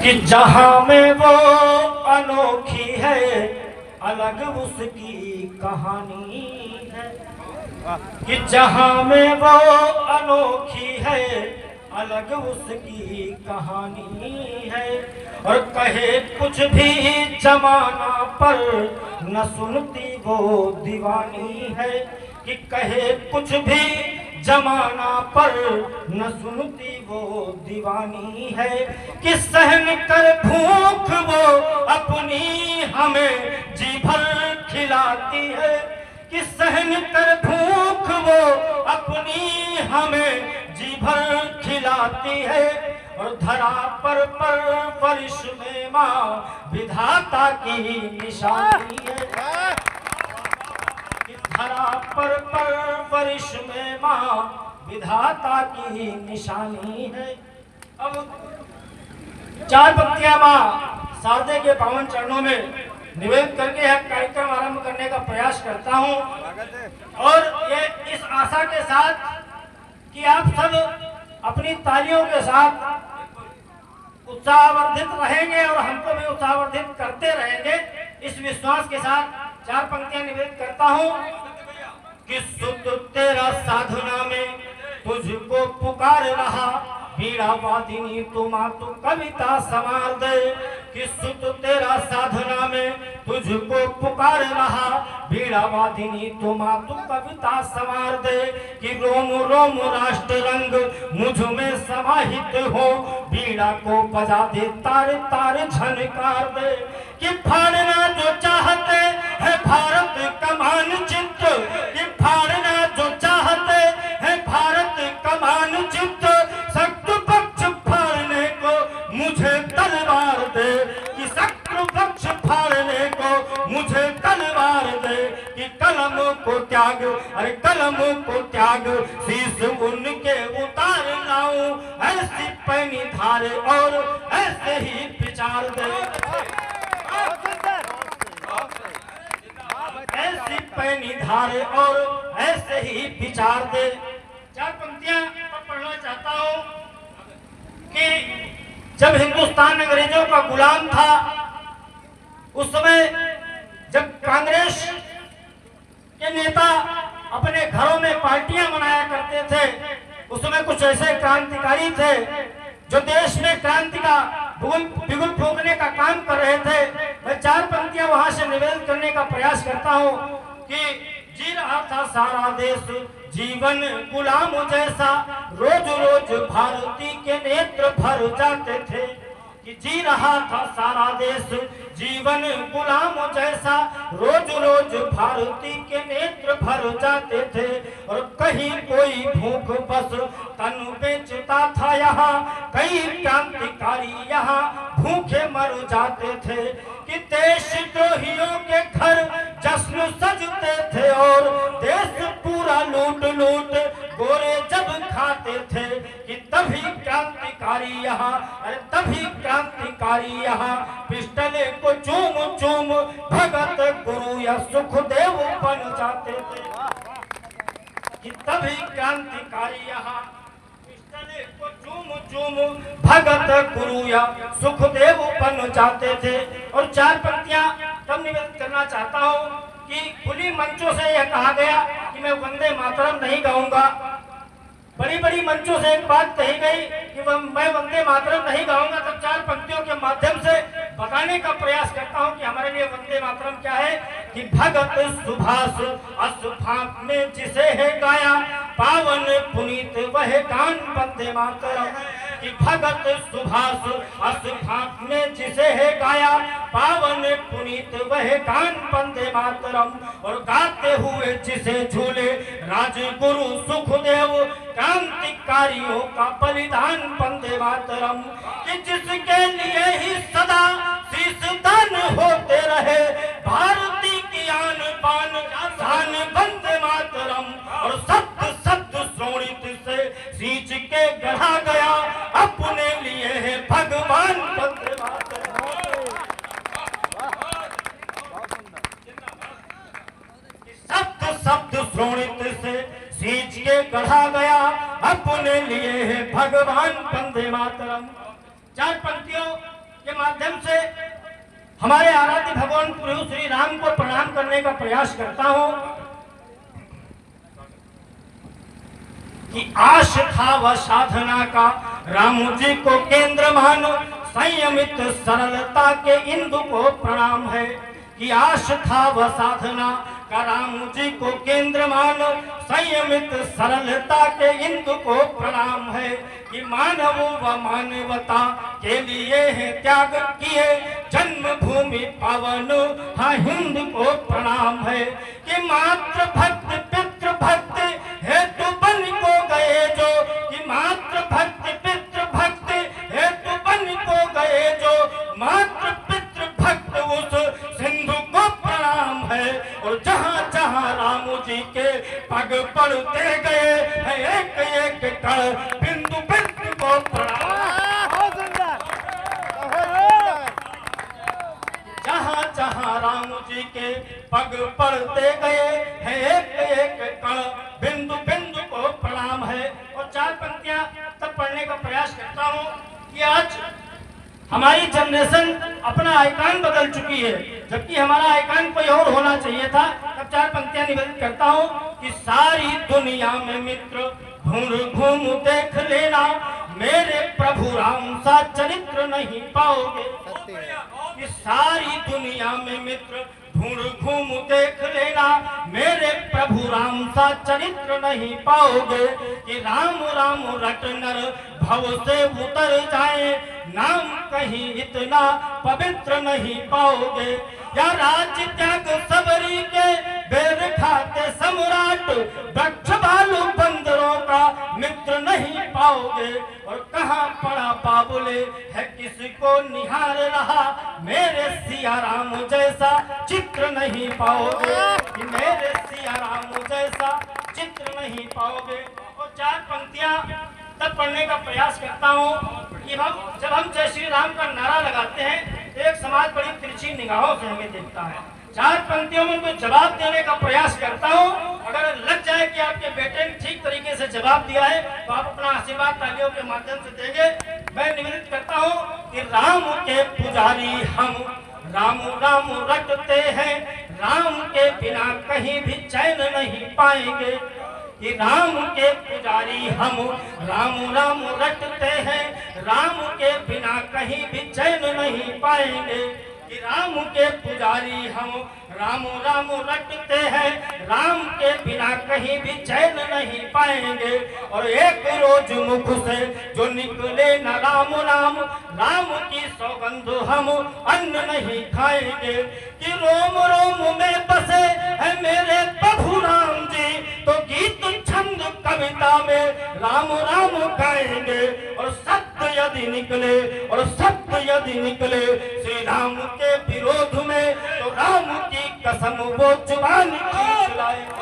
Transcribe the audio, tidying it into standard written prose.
कि जहां में वो अनोखी है अलग उसकी कहानी है। कि जहां में वो अनोखी है अलग उसकी कहानी है। और कहे कुछ भी जमाना पर न सुनती वो दीवानी है। कि कहे कुछ भी जमाना पर न सुनती वो दीवानी है। कि सहन कर भूख वो अपनी हमें जी भर खिलाती है। कि सहन कर भूख वो अपनी हमें जी भर खिलाती है। और धरा पर परवरिश में माँ विधाता की निशानी है। धरा पर परवरिश में माँ विधाता की निशानी है। अब चार पंक्तियां माँ शारदे के पावन चरणों में निवेदन करके यह कार्यक्रम आरंभ करने का प्रयास करता हूँ। और ये इस आशा के साथ कि आप सब अपनी तालियों के साथ उत्साहवर्धित रहेंगे और हमको भी उत्साहवर्धित करते रहेंगे, इस विश्वास के साथ चार पंक्तियां निवेदन करता हूँ। कि सुत तेरा साधना में तुझको पुकार रहा वीणा वादिनी तू कविता संवार दे। कि सुत तेरा साधना में तुझको पुकार रहा वीणा वादिनी तू कविता संवार दे। कि रोम रोम राष्ट्र रंग मुझ में समाहित हो वीणा को बजा दे तार तार झनकार दे। कि फाड़ना जो चाहते है भारत का मानचित्र। कि फाड़ना जो चाहते है भारत का मानचित्र। शत्रु पक्ष फाड़ने को मुझे तलवार दे। कि शत्रु पक्ष फाड़ने को मुझे तलवार दे। कि कलम को त्याग अरे कलम को त्याग शीश उनके उतार लाऊं। ऐसी पैनी धारे और ऐसे ही विचार दे। ऐसी पैनी धारे और ऐसे ही विचार दे। चार पंक्तियां पढ़ना चाहता हूं कि जब हिंदुस्तान अंग्रेजों का गुलाम था उस समय जब कांग्रेस के नेता अपने घरों में पार्टियां मनाया करते थे, उसमें कुछ ऐसे क्रांतिकारी थे जो देश में क्रांति का बिगुल फूंकने का काम कर रहे थे। मैं चार पंक्तियां वहां से निवेदन करने का प्रयास करता हूं कि जी रहा था सारा देश जीवन गुलाम जैसा। रोज रोज भारती के नेत्र भर जाते थे। कि जी रहा था सारा देश जीवन गुलाम जैसा। रोज रोज भारती के नेत्र भर जाते थे। और कहीं कोई भूख बस तन बेचता था यहाँ। कई क्रांतिकारी यहाँ भूखे मर जाते थे। कि देशद्रोहियों के घर जश्न सजते थे और देश पूरा लूट लूट गोरे जब खाते थे। कि तभी क्रांतिकारी यहाँ अरे तभी क्रांतिकारी यहाँ पिस्टले को चूम चूम भगत गुरु या सुखदेव बन जाते थे। कि तभी क्रांतिकारी यहाँ पिस्टले को चूम चूम भगत गुरु या सुखदेव बन जाते थे। और चार पंक्तियां तब निवेदन करना चाहता हूँ कि खुली मंचों से यह कहा गया कि मैं वंदे मातरम नहीं गाऊंगा। बड़ी बड़ी मंचों से एक बात कही गई कि मैं वंदे मातरम नहीं गाऊंगा। तब चार पंक्तियों के माध्यम से बताने का प्रयास करता हूं कि हमारे लिए वंदे मातरम क्या है। कि भगत सुभाष असुफाक ने जिसे है गाया पावन पुनीत वह गान वंदे मातरम। कि भगत सुभाष असुफाक ने जिसे है गाया पावन पुनीत वह गान वंदे मातरम। और गाते हुए जिसे झूले राजगुरु सुखदेव क्रांतिकारियों का बलिदान वंदे मातरम। कि जिसके लिए ही सदा शीश दान होते रहे भारती की आन बान शान वंदे मातरम। और शब्द शब्द श्रोणित से सींच के गढ़ा गया अपने लिए है भगवान वंदे मातरम। शब्द शब्द श्रोणित से सींच के गढ़ा गया अपने लिए है भगवान वंदे मातरम। चार पंक्तियों माध्यम से हमारे आराध्य भगवान प्रभु श्री राम को प्रणाम करने का प्रयास करता हूं कि आश था वह साधना का राम जी को केंद्र मान, संयमित सरलता के इंदु को प्रणाम है। कि आश था वह साधना का राम जी को केंद्र मान, संयमित सरलता के इंदु को प्रणाम है। कि मानव व मानवता के लिए है त्याग किए, जन्मभूमि पावन हाँ हिंद को प्रणाम है। कि मात्र भक्त पितृ भक्त हेतु बन को गए जो, कि मात्र भक्त पितृ भक्त हेतु बन को गए जो, मात्र पितृ भक्त उस सिंधु को प्रणाम है। और जहाँ जहाँ राम जी के पग पड़ते गए है, एक एक कण बिंदु बिंदु को प्रणाम। जहाँ जहाँ राम जी के पग पड़ते गए है, एक एक कण बिंदु बिंदु को प्रणाम है। और चार पंक्तियां तब पढ़ने का प्रयास करता हूँ कि आज हमारी जनरेशन अपना आइकॉन बदल चुकी है, जबकि हमारा आइकॉन कोई और होना चाहिए था। तब चार पंक्तियां निवेदित करता हूँ कि सारी दुनिया में मित्र घूम घूम देख लेना, मेरे प्रभु राम सा चरित्र नहीं पाओगे। कि सारी दुनिया में मित्र ढूंढ घूम देख लेना, मेरे प्रभु राम सा चरित्र नहीं पाओगे। कि राम राम रट नर भव से उतर जाए, नाम कहीं इतना पवित्र नहीं पाओगे। या राज्य त्याग सबरी के बेर खाते सम्राट, दक्ष भालू बंदरों का मित्र नहीं पाओगे। और कहाँ पड़ा बाबुले है किसको निहार रहा, मेरे सिया राम जैसा चित्र नहीं पाओगे। कि मेरे सिया राम जैसा चित्र नहीं पाओगे। और चार पंक्तियां तब पढ़ने का प्रयास करता हूँ कि जब हम जय श्री राम का नारा लगाते हैं, एक समाज बड़ी तिरछी निगाहों से हमें देखता है। चार पंक्तियों में उनको जवाब देने का प्रयास करता हूँ। अगर लग जाए कि आपके बेटे ने ठीक तरीके से जवाब दिया है तो आप अपना आशीर्वाद तालियों के माध्यम से देंगे। मैं निवेदित करता हूँ कि राम के पुजारी हम राम राम रटते हैं, राम के बिना कहीं भी चैन नहीं पाएंगे। कि राम के पुजारी हम राम राम रटते हैं, राम के बिना कहीं भी चैन नहीं पाएंगे। कि राम के पुजारी हम राम राम रटते हैं, राम के बिना कहीं भी चैन नहीं पाएंगे। और एक रोज मुख से जो निकले न राम नाम, राम की सौगंध हम अन्न नहीं खाएंगे। कि रोम रोम में बसे है मेरे प्रभु राम जी, तो गीत छंद कविता में राम राम गाएंगे। और सत्य यदि निकले और सत्य यदि निकले श्री राम के विरोध में, तो राम की कसम वो जुबान खींच लाएंगे।